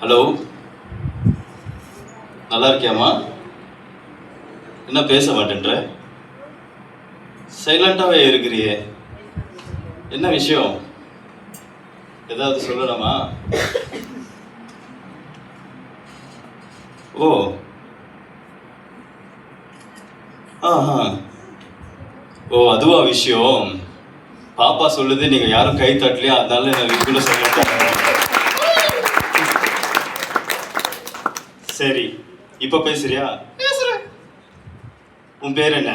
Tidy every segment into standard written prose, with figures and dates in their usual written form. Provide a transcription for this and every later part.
Hello, நல்லா இருக்கியாம்மா? என்ன பேச மாட்டேன்ற? சைலண்டாகவே இருக்கிறியே, என்ன விஷயம்? ஏதாவது சொல்லணுமா? ஓ, ஆஹா, ஓ அதுவா விஷயம். பாப்பா சொல்லுது நீங்கள் யாரும் கை தட்டலையா, அதனால நான் இதுக்குள்ள சொல்லிட்டேன். சரி, இப்போ பேசுறியா? பேசுறேன். உன் பேர் என்ன?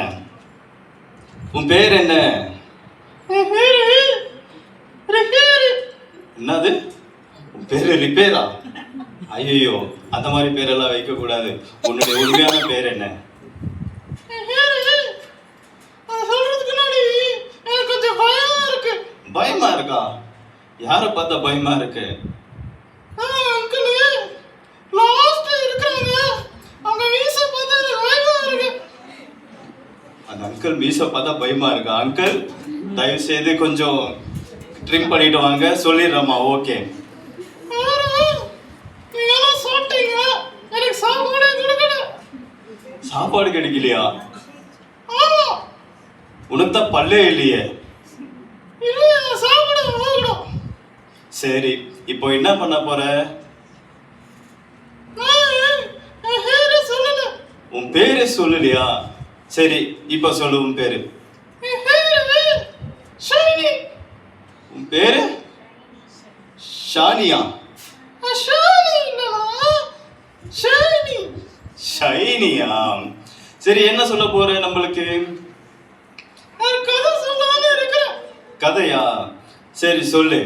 உன் பேர் என்ன? என்னது? உன் பேரு ரிப்பேரா? ஐயோ, அந்த மாதிரி பேரெல்லாம் வைக்க கூடாது. உன்னுடைய உண்மையான பேர் என்ன? பயமா இருக்கா? யாரை பார்த்தா பயமா இருக்கு? அந்த அங்கிள் மீசை பார்த்தா பயமா இருக்கா? அங்கிள் தயவு செய்து கொஞ்சம் ட்ரிம் பண்ணிட்டு வாங்க, சொல்லிடுறேம்மா. ஓகே. சாப்பாடு கிடைக்கலையா? உனக்கு தான் பல்லே இல்லையே. சரி, இப்போ என்ன பண்ண போற? உன் பேரு சொல்லலையா? சரி, இப்ப சொல்லு உன் பேரு. உன் பேரு ஷானியா? ஷைனியா? சரி, என்ன சொல்ல போற நம்மளுக்கு? கதையா? சரி சொல்லு.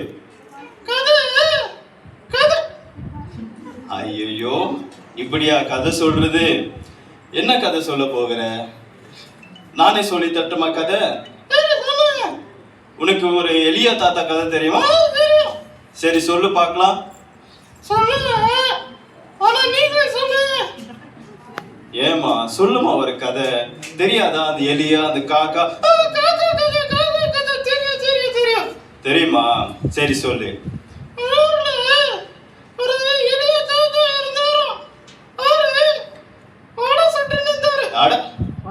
ஐயோ, இப்படியா கதை சொல்றது? என்ன கதை சொல்ல போகிற? நானே சொல்லி தட்டுமா கதை? உனக்கு ஒரு எளிய தாத்தா கதை தெரியுமா? சரி சொல்லு பார்க்கலாம். ஏமா சொல்லுமா ஒரு கதை? தெரியாதா? அது எலியா, அது காக்கா தெரியுமா? சரி சொல்லு.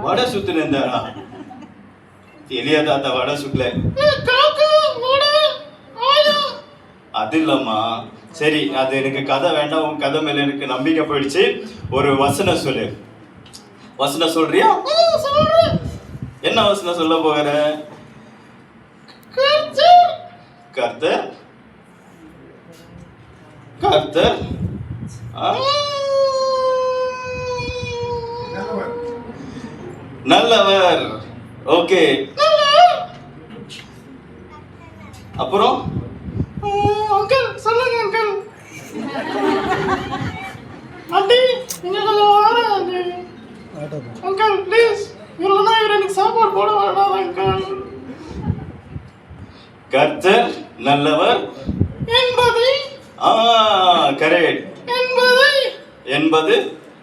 வடை சுத்து நின்றாரா? எலியா தாத்தா வடை சுட்டல. அது இல்லம்மா. சரி, அது எனக்கு கதை வேண்டாம். உன் கதை மேல எனக்கு நம்பிக்கை போயிடுச்சு. ஒரு வசனம் சொல்லு. வசனம் சொல்றியா? என்ன வசனம் சொல்ல போகிற? கர்த்தர் கர்த்தர் நல்லவர். ஓகே, அப்புறம் அங்கிள் சொல்லுங்க அங்கிள். ஆண்டி நீங்க கொஞ்சம் வாங்க அங்கிள் ப்ளீஸ். இல்லைன்னா இவர் எனக்கு சாப்பாடு போட வேண்டாம் அங்கிள். கர்த்தர் நல்லவர் என்பதை கரெக்ட். என்பது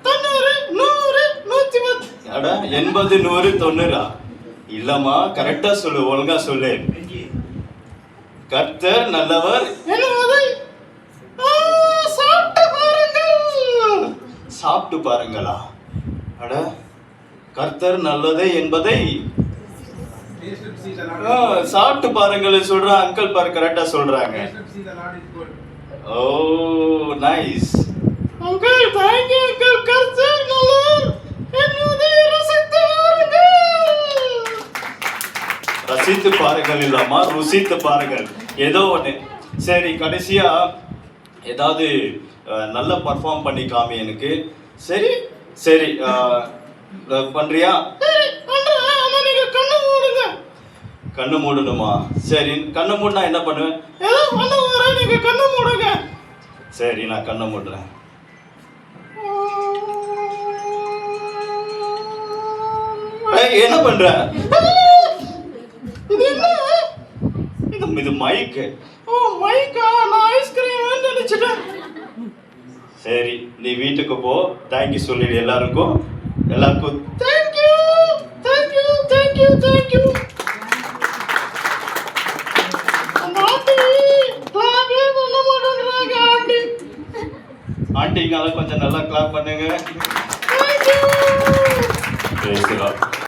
90 100 110. அட 80 100 90. இல்லம்மா, கரெக்டா சொல்லு, ஒழுங்கா சொல்லு. கர்த்தர் நல்லவர் என்பதை சாப்பிட்டு பாருங்கள். சாப்பிட்டு பாருங்களா? அட, கர்த்தர் நல்லதே என்பதை சாப்பிட்டு பாருங்கள் சொல்ற அங்கிள் பாரு, கரெக்டா சொல்றாங்க. ஓ nice uncle. Thank you uncle. கர்த்தர் நல்லவர் என்பதை ரசித்து பாருங்கள். ரசித்து பாருங்கள் இல்லாமா, ருசித்து பாருங்கள், ஏதோ ஒண்ணு. சரி, கடைசியா ஏதாவது நல்ல பர்ஃபார்ம் பண்ணி காமி எனக்கு. சரி சரி, பண்றியா? கண்ணு மூடணுமா? சரி, கண்ணு மூடனா என்ன பண்ணுவேன்? நீங்க கண்ணு மூடுங்க. சரி, நான் கண்ணை மூடுறேன். என்ன பண்ற? இது என்ன? இது மைக்கு. ஓ மைக்கா? நான் ஐஸ்கிரீம் நினைச்சிட்டேன். சரி, நீ வீட்டுக்கு போ. தேங்க்யூ சொல்லிடு எல்லாருக்கும். Thank you thank you thank you thank you. அந்த ஆண்டி கிளாப்பே பண்ண மாட்டேன்றாங்க ஆண்டி. ஆண்டிங்கெல்லாம் கொஞ்சம் நல்லா கிளாப் பண்ணுங்க. பேசுகிறோம்.